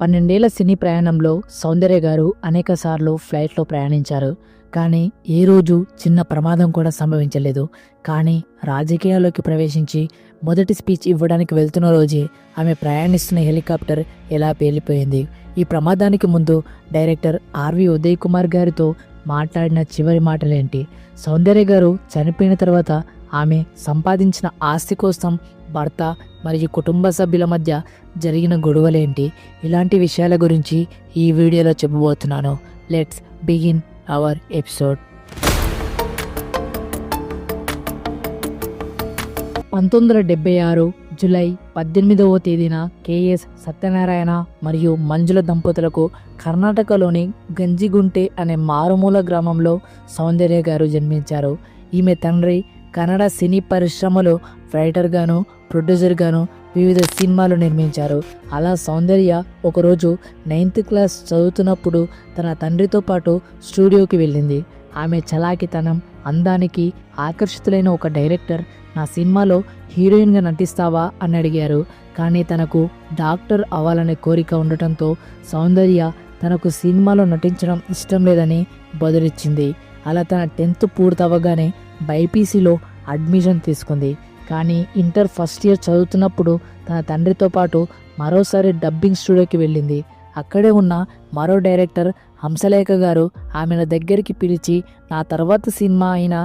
12 ఏళ్ల సినీ ప్రయాణంలో సౌందర్య గారు అనేక సార్లు ఫ్లైట్లో ప్రయాణించారు. కానీ ఏ రోజు చిన్న ప్రమాదం కూడా సంభవించలేదు. కానీ రాజకీయాల్లోకి ప్రవేశించి మొదటి స్పీచ్ ఇవ్వడానికి వెళ్తున్న రోజే ఆమె ప్రయాణిస్తున్న హెలికాప్టర్ ఎలా పేలిపోయింది. ఈ ప్రమాదానికి ముందు డైరెక్టర్ ఆర్వి ఉదయ్ కుమార్ గారితో మాట్లాడిన చివరి మాటలేంటి? సౌందర్య గారు చనిపోయిన తర్వాత ఆమె సంపాదించిన ఆస్తి కోసం భర్త మరియు కుటుంబ సభ్యుల మధ్య జరిగిన గొడవలేంటి? ఇలాంటి విషయాల గురించి ఈ వీడియోలో చెప్పబోతున్నాను. Let's begin our episode. 1976 July 18వ తేదీన కేఎస్ సత్యనారాయణ మరియు మంజుల దంపతులకు కర్ణాటకలోని గంజిగుంటె అనే మారుమూల గ్రామంలో సౌందర్య గారు జన్మించారు. ఈమె తండ్రి కన్నడ సినీ పరిశ్రమలో రైటర్గాను ప్రొడ్యూసర్గాను వివిధ సినిమాలు నిర్మించారు. అలా సౌందర్య ఒకరోజు 9th క్లాస్ చదువుతున్నప్పుడు తన తండ్రితో పాటు స్టూడియోకి వెళ్ళింది. ఆమె చలాకితనం, అందానికి ఆకర్షితులైన ఒక డైరెక్టర్ నా సినిమాలో హీరోయిన్గా నటిస్తావా అని అడిగారు. కానీ తనకు డాక్టర్ అవ్వాలనే కోరిక ఉండటంతో సౌందర్య తనకు సినిమాలో నటించడం ఇష్టం లేదని బదులిచ్చింది. అలా తన 10th పూర్తవగానే బైపీసీలో అడ్మిషన్ తీసుకుంది. కానీ ఇంటర్ ఫస్ట్ ఇయర్ చదువుతున్నప్పుడు తన తండ్రితో పాటు మరోసారి డబ్బింగ్ స్టూడియోకి వెళ్ళింది. అక్కడే ఉన్న మరో డైరెక్టర్ హంసలేఖ గారు ఆమెను దగ్గరికి పిలిచి నా తర్వాత సినిమా అయిన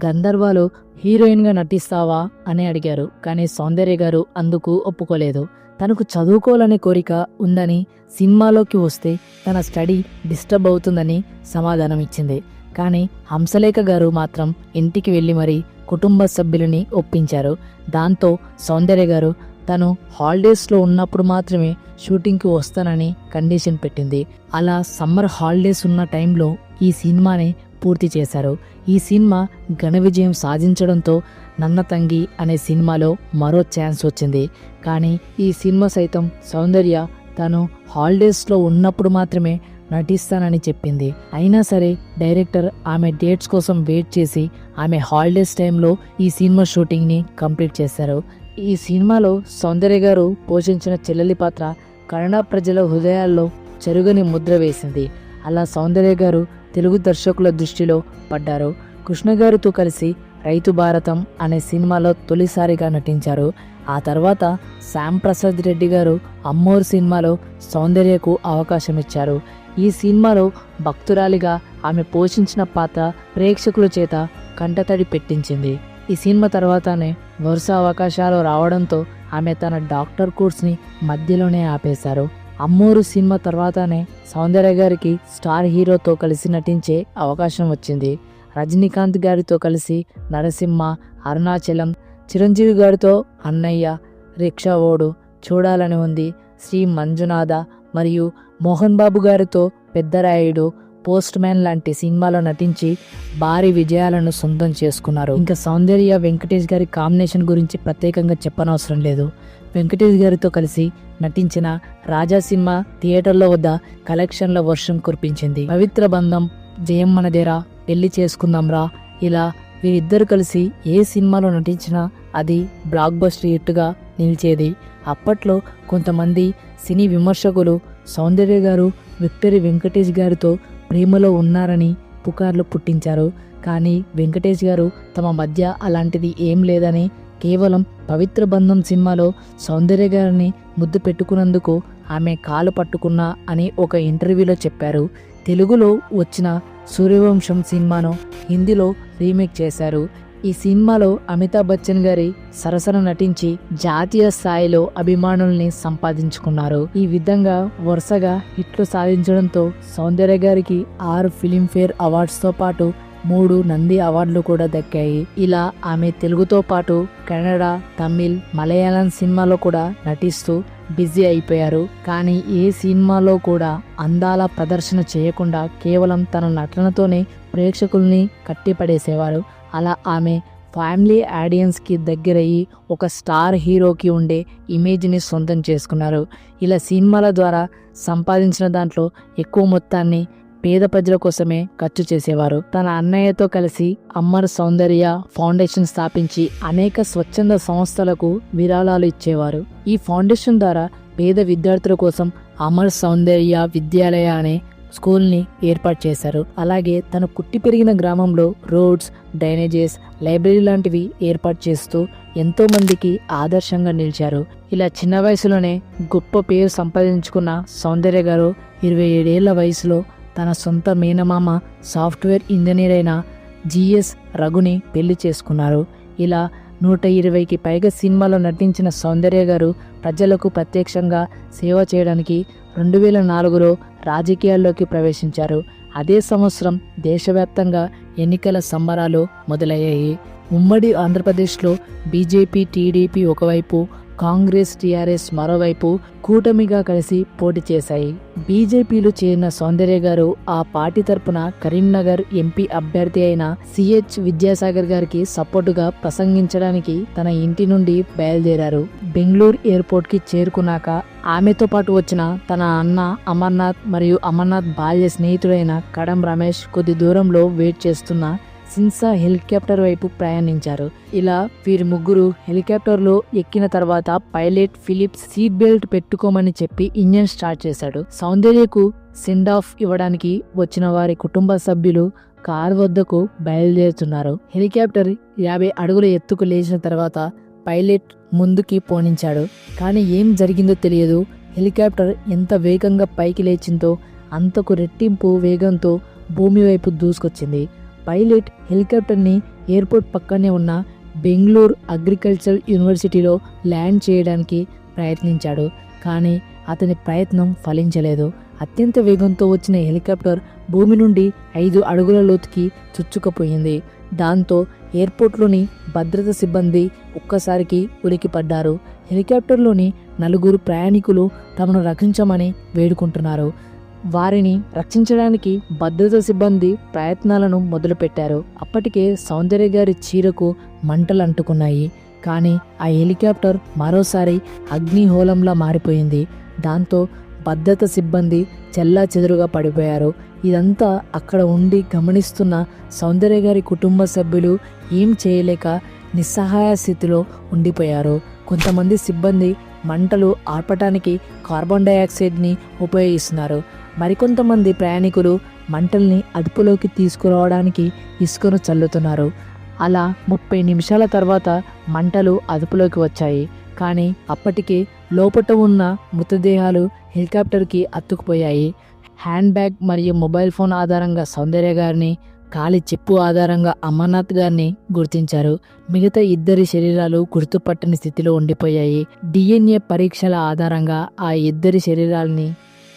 గంధర్వాలో హీరోయిన్గా నటిస్తావా అని అడిగారు. కానీ సౌందర్య గారు అందుకు ఒప్పుకోలేదు. తనకు చదువుకోవాలనే కోరిక ఉందని, సినిమాలోకి వస్తే తన స్టడీ డిస్టర్బ్ అవుతుందని సమాధానం ఇచ్చింది. కానీ హంసలేఖ గారు మాత్రం ఇంటికి వెళ్ళి మరీ కుటుంబ సభ్యులని ఒప్పించారు. దాంతో సౌందర్య గారు తను హాలిడేస్లో ఉన్నప్పుడు మాత్రమే షూటింగ్కి వస్తానని కండిషన్ పెట్టింది. అలా సమ్మర్ హాలిడేస్ ఉన్న టైంలో ఈ సినిమాని పూర్తి చేశారు. ఈ సినిమా ఘన విజయం సాధించడంతో నన్న తంగి అనే సినిమాలో మరో ఛాన్స్ వచ్చింది. కానీ ఈ సినిమా సైతం సౌందర్య తను హాలిడేస్లో ఉన్నప్పుడు మాత్రమే నటిస్తానని చెప్పింది. అయినా సరే డైరెక్టర్ ఆమె డేట్స్ కోసం వెయిట్ చేసి ఆమె హాలిడేస్ టైంలో ఈ సినిమా షూటింగ్ని కంప్లీట్ చేశారు. ఈ సినిమాలో సౌందర్య గారు పోషించిన చెల్లెలి పాత్ర కన్నడ ప్రజల హృదయాల్లో చెరుగని ముద్ర వేసింది. అలా సౌందర్య గారు తెలుగు దర్శకుల దృష్టిలో పడ్డారు. కృష్ణ గారితో కలిసి రైతు భారతం అనే సినిమాలో తొలిసారిగా నటించారు. ఆ తర్వాత శ్యామ్ ప్రసాద్ రెడ్డి గారు అమ్మోరు సినిమాలో సౌందర్యకు అవకాశం ఇచ్చారు. ఈ సినిమాలో భక్తురాలిగా ఆమె పోషించిన పాత్ర ప్రేక్షకుల చేత కంటతడి పెట్టించింది. ఈ సినిమా తర్వాతనే వరుస అవకాశాలు రావడంతో ఆమె తన డాక్టర్ కోర్స్ని మధ్యలోనే ఆపేశారు. అమ్మోరు సినిమా తర్వాతనే సౌందర్య గారికి స్టార్ హీరోతో కలిసి నటించే అవకాశం వచ్చింది. రజనీకాంత్ గారితో కలిసి నరసింహ, అరుణాచలం, చిరంజీవి గారితో అన్నయ్య, రిక్షా ఓడు, చూడాలని ఉంది, శ్రీ మంజునాథ మరియు మోహన్ బాబు గారితో పెద్దరాయుడు, పోస్ట్ మ్యాన్ లాంటి సినిమాలో నటించి భారీ విజయాలను సొంతం చేసుకున్నారు. ఇంకా సౌందర్య వెంకటేష్ గారి కాంబినేషన్ గురించి ప్రత్యేకంగా చెప్పనవసరం లేదు. వెంకటేష్ గారితో కలిసి నటించిన రాజా సినిమా థియేటర్ల వద్ద కలెక్షన్ల వర్షం కురిపించింది. పవిత్ర బంధం, జయం మనదేరా, పెళ్లి చేసుకుందాం రా, ఇలా వీరిద్దరు కలిసి ఏ సినిమాలో నటించినా అది బ్లాక్ బస్టర్ హిట్గా నిలిచేది. అప్పట్లో కొంతమంది సినీ విమర్శకులు సౌందర్య గారు విక్టరీ వెంకటేష్ గారితో ప్రేమలో ఉన్నారని పుకార్లు పుట్టించారు. కానీ వెంకటేష్ గారు తమ మధ్య అలాంటిది ఏం లేదని, కేవలం పవిత్ర బంధం సినిమాలో సౌందర్య గారిని ముద్దు పెట్టుకున్నందుకు ఆమె కాలు పట్టుకున్నా అని ఒక ఇంటర్వ్యూలో చెప్పారు. తెలుగులో వచ్చిన సూర్యవంశం సినిమాను హిందీలో రీమేక్ చేశారు. ఈ సినిమాలో అమితాబ్ బచ్చన్ గారి సరసన నటించి జాతీయ స్థాయిలో అభిమానుల్ని సంపాదించుకున్నారు. ఈ విధంగా వరుసగా హిట్లు సాధించడంతో సౌందర్య గారికి 6 ఫిలింఫేర్ అవార్డ్స్తో పాటు 3 నంది అవార్డులు కూడా దక్కాయి. ఇలా ఆమె తెలుగుతో పాటు కన్నడ, తమిళ్, మలయాళం సినిమాలో కూడా నటిస్తూ బిజీ అయిపోయారు. కానీ ఏ సినిమాలో కూడా అందాల ప్రదర్శన చేయకుండా కేవలం తన నటనతోనే ప్రేక్షకుల్ని కట్టిపడేసేవారు. అలా ఆమె ఫ్యామిలీ ఆడియన్స్కి దగ్గరయ్యి ఒక స్టార్ హీరోకి ఉండే ఇమేజ్ని సొంతం చేసుకున్నారు. ఇలా సినిమాల ద్వారా సంపాదించిన దాంట్లో ఎక్కువ మొత్తాన్ని పేద ప్రజల కోసమే ఖర్చు చేసేవారు. తన అన్నయ్యతో కలిసి అమ్మర్ సౌందర్య ఫౌండేషన్ స్థాపించి అనేక స్వచ్ఛంద సంస్థలకు విరాళాలు ఇచ్చేవారు. ఈ ఫౌండేషన్ ద్వారా పేద విద్యార్థుల కోసం అమర్ సౌందర్య విద్యాలయ అనే స్కూల్ని ఏర్పాటు చేశారు. అలాగే తను పుట్టి పెరిగిన గ్రామంలో రోడ్స్, డ్రైనేజెస్, లైబ్రరీ లాంటివి ఏర్పాటు చేస్తూ ఎంతో మందికి ఆదర్శంగా నిలిచారు. ఇలా చిన్న వయసులోనే గొప్ప పేరు సంపాదించుకున్న సౌందర్య గారు 27 ఏళ్ల వయసులో తన సొంత మేనమామ సాఫ్ట్వేర్ ఇంజనీర్ అయిన జిఎస్ రఘుని పెళ్లి చేసుకున్నారు. ఇలా 120కి పైగా సినిమాలో నటించిన సౌందర్య గారు ప్రజలకు ప్రత్యక్షంగా సేవ చేయడానికి 2004లో రాజకీయాల్లోకి ప్రవేశించారు. అదే సంవత్సరం దేశవ్యాప్తంగా ఎన్నికల సంబరాలు మొదలయ్యాయి. ఉమ్మడి ఆంధ్రప్రదేశ్లో బీజేపీ, టీడీపీ ఒకవైపు, కాంగ్రెస్, టీఆర్ఎస్ మరోవైపు కూటమిగా కలిసి పోటీ చేశాయి. బీజేపీలో చేరిన సౌందర్య గారు ఆ పార్టీ తరపున కరీంనగర్ ఎంపీ అభ్యర్థి అయిన సిహెచ్ విద్యాసాగర్ గారికి సపోర్టుగా ప్రసంగించడానికి తన ఇంటి నుండి బయలుదేరారు. బెంగళూరు ఎయిర్పోర్ట్ కి చేరుకున్నాక ఆమెతో పాటు వచ్చిన తన అన్న అమర్నాథ్ మరియు అమర్నాథ్ బాల్య స్నేహితుడైన కడం రమేష్ కొద్ది దూరంలో వెయిట్ చేస్తున్న సిన్సా హెలికాప్టర్ వైపు ప్రయాణించారు. ఇలా వీరి ముగ్గురు హెలికాప్టర్లో ఎక్కిన తర్వాత పైలట్ ఫిలిప్స్ సీట్ బెల్ట్ పెట్టుకోమని చెప్పి ఇంజన్ స్టార్ట్ చేశాడు. సౌందర్యకు సెండ్ ఆఫ్ ఇవ్వడానికి వచ్చిన వారి కుటుంబ సభ్యులు కార్ వద్దకు బయలుదేరుతున్నారు. హెలికాప్టర్ 50 అడుగుల ఎత్తుకు లేచిన తర్వాత పైలట్ ముందుకి పోనించాడు. కానీ ఏం జరిగిందో తెలియదు. హెలికాప్టర్ ఎంత వేగంగా పైకి లేచిందో అంతకు రెట్టింపు వేగంతో భూమి వైపు దూసుకొచ్చింది. పైలట్ హెలికాప్టర్ని ఎయిర్పోర్ట్ పక్కనే ఉన్న బెంగళూరు అగ్రికల్చరల్ యూనివర్సిటీలో ల్యాండ్ చేయడానికి ప్రయత్నించాడు. కానీ అతని ప్రయత్నం ఫలించలేదు. అత్యంత వేగంతో వచ్చిన హెలికాప్టర్ భూమి నుండి 5 అడుగుల లోతుకి చుచ్చుకుపోయింది. దాంతో ఎయిర్పోర్ట్లోని భద్రతా సిబ్బంది ఒక్కసారికి ఉలికిపడ్డారు. హెలికాప్టర్లోని 4 ప్రయాణికులు తమను రక్షించమని వేడుకుంటున్నారు. వారిని రక్షించడానికి భద్రతా సిబ్బంది ప్రయత్నాలను మొదలుపెట్టారు. అప్పటికే సౌందర్య గారి చీరకు మంటలు అంటుకున్నాయి. కానీ ఆ హెలికాప్టర్ మరోసారి అగ్నిహోళంలా మారిపోయింది. దాంతో భద్రతా సిబ్బంది చెల్లాచెదురుగా పడిపోయారు. ఇదంతా అక్కడ ఉండి గమనిస్తున్న సౌందర్య గారి కుటుంబ సభ్యులు ఏం చేయలేక నిస్సహాయ స్థితిలో ఉండిపోయారు. కొంతమంది సిబ్బంది మంటలు ఆర్పటానికి కార్బన్ డైఆక్సైడ్ని ఉపయోగిస్తున్నారు. మరికొంతమంది ప్రయాణికులు మంటల్ని అదుపులోకి తీసుకురావడానికి ఇసుకను చల్లుతున్నారు. అలా 30 నిమిషాల తర్వాత మంటలు అదుపులోకి వచ్చాయి. కానీ అప్పటికే లోపట ఉన్న మృతదేహాలు హెలికాప్టర్కి అతుక్కుపోయాయి. హ్యాండ్ బ్యాగ్ మరియు మొబైల్ ఫోన్ ఆధారంగా సౌందర్య గారిని, కాలి చెప్పు ఆధారంగా అమర్నాథ్ గారిని గుర్తించారు. మిగతా 2 శరీరాలు గుర్తుపట్టని స్థితిలో ఉండిపోయాయి. DNA పరీక్షల ఆధారంగా ఆ 2 శరీరాలని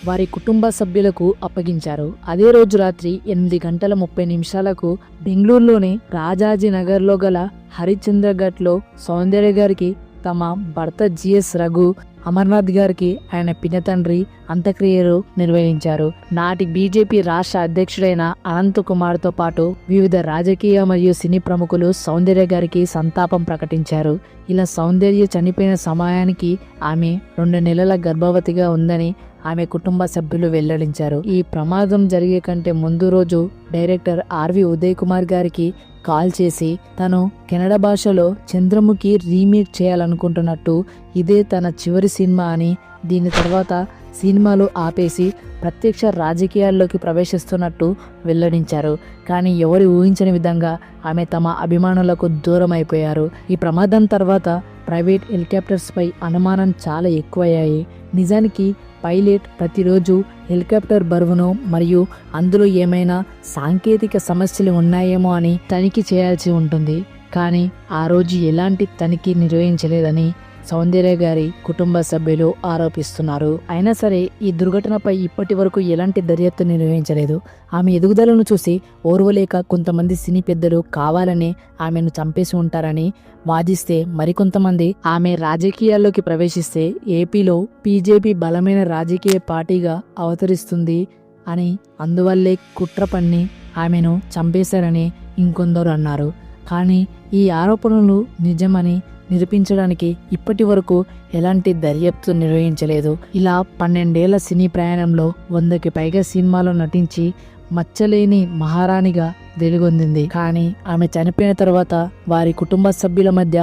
వారి కుటుంబ సభ్యులకు అప్పగించారు. అదే రోజు రాత్రి 8:30 బెంగళూరులోని రాజాజీనగర్లో గల హరిశ్చంద్రఘట్లో సౌందర్య గారికి తమ భర్త జిఎస్ రఘు, అమర్నాథ్ గారికి ఆయన పినతండ్రి అంత్యక్రియలు నిర్వహించారు. నాటి బీజేపీ రాష్ట్ర అధ్యక్షుడైన అనంత్ కుమార్తో పాటు వివిధ రాజకీయ మరియు సినీ ప్రముఖులు సౌందర్య గారికి సంతాపం ప్రకటించారు. ఇలా సౌందర్య చనిపోయిన సమయానికి ఆమె 2 నెలల గర్భవతిగా ఉందని ఆమె కుటుంబ సభ్యులు వెల్లడించారు. ఈ ప్రమాదం జరిగే కంటే ముందు రోజు డైరెక్టర్ ఆర్వి ఉదయ్ కుమార్ గారికి కాల్ చేసి తను కన్నడ భాషలో చంద్రముఖి రీమేక్ చేయాలనుకుంటున్నట్టు, ఇదే తన చివరి సినిమా అని, దీని తర్వాత సినిమాలు ఆపేసి ప్రత్యక్ష రాజకీయాల్లోకి ప్రవేశిస్తున్నట్టు వెల్లడించారు. కానీ ఎవరు ఊహించని విధంగా ఆమె తమ అభిమానులకు దూరం అయిపోయారు. ఈ ప్రమాదం తర్వాత ప్రైవేట్ హెలికాప్టర్స్పై అనుమానం చాలా ఎక్కువయ్యాయి. నిజానికి పైలట్ ప్రతిరోజు హెలికాప్టర్ బరువును మరియు అందులో ఏమైనా సాంకేతిక సమస్యలు ఉన్నాయేమో అని తనిఖీ చేయాల్సి ఉంటుంది. కానీ ఆ రోజు ఎలాంటి తనిఖీ నిర్వహించలేదని సౌందర్య గారి కుటుంబ సభ్యులు ఆరోపిస్తున్నారు. అయినా సరే ఈ దుర్ఘటనపై ఇప్పటి వరకు ఎలాంటి దర్యాప్తు నిర్వహించలేదు. ఆమె ఎదుగుదలను చూసి ఓర్వలేక కొంతమంది సినీ పెద్దలు కావాలనే ఆమెను చంపేసి ఉంటారని వాదిస్తే, మరికొంతమంది ఆమె రాజకీయాల్లోకి ప్రవేశిస్తే ఏపీలో బీజేపీ బలమైన రాజకీయ పార్టీగా అవతరిస్తుంది అని, అందువల్లే కుట్ర పన్ని ఆమెను చంపేశారని ఇంకొందరు అన్నారు. కానీ ఈ ఆరోపణలు నిజమని నిరూపించడానికి ఇప్పటి వరకు ఎలాంటి దర్యాప్తు నిర్వహించలేదు. ఇలా 12 ఏళ్ల సినీ ప్రయాణంలో 100కి పైగా సినిమాలో నటించి మచ్చలేని మహారాణిగా వెలుగొందింది. కానీ ఆమె చనిపోయిన తర్వాత వారి కుటుంబ సభ్యుల మధ్య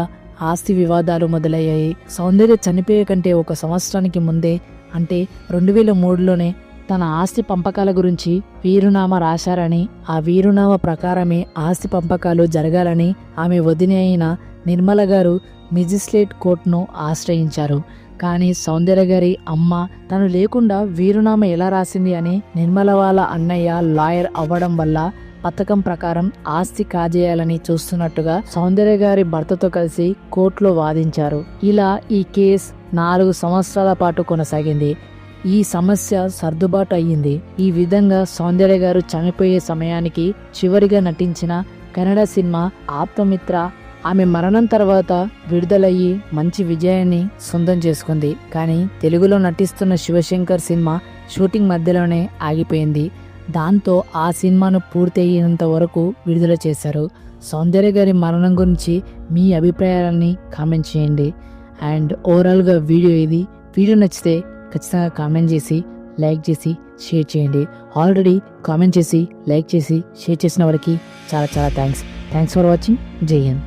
ఆస్తి వివాదాలు మొదలయ్యాయి. సౌందర్య చనిపోయే కంటే 1 సంవత్సరానికి ముందే అంటే 2003లోనే తన ఆస్తి పంపకాల గురించి వీరునామా రాశారని, ఆ వీరునామా ప్రకారమే ఆస్తి పంపకాలు జరగాలని ఆమె వదిన అయిన నిర్మల గారు మెజిస్ట్రేట్ కోర్టును ఆశ్రయించారు. కానీ సౌందర్య గారి అమ్మ తను లేకుండా వీరునామా ఎలా రాసింది అని నిర్మల వాళ్ళ అన్నయ్య లాయర్ అవ్వడం వల్ల పథకం ప్రకారం ఆస్తి కాజేయాలని చూస్తున్నట్టుగా సౌందర్య గారి భర్తతో కలిసి కోర్టులో వాదించారు. ఇలా ఈ కేసు 4 సంవత్సరాల పాటు కొనసాగింది. ఈ సమస్య సర్దుబాటు అయ్యింది. ఈ విధంగా సౌందర్య గారు చనిపోయే సమయానికి చివరిగా నటించిన కన్నడ సినిమా ఆప్తమిత్ర ఆమె మరణం తర్వాత విడుదలయ్యి మంచి విజయాన్ని సొంతం చేసుకుంది. కానీ తెలుగులో నటిస్తున్న శివశంకర్ సినిమా షూటింగ్ మధ్యలోనే ఆగిపోయింది. దాంతో ఆ సినిమాను పూర్తి అయ్యేంత వరకు విడుదల చేశారు. సౌందర్య గారి మరణం గురించి మీ అభిప్రాయాలని కామెంట్ చేయండి. అండ్ ఓవరాల్గా వీడియో ఇది. వీడియో నచ్చితే ఖచ్చితంగా కామెంట్ చేసి, లైక్ చేసి, షేర్ చేయండి. ఆల్రెడీ కామెంట్ చేసి, లైక్ చేసి, షేర్ చేసిన వారికి చాలా థ్యాంక్స్ ఫర్ వాచింగ్. జై హింద్.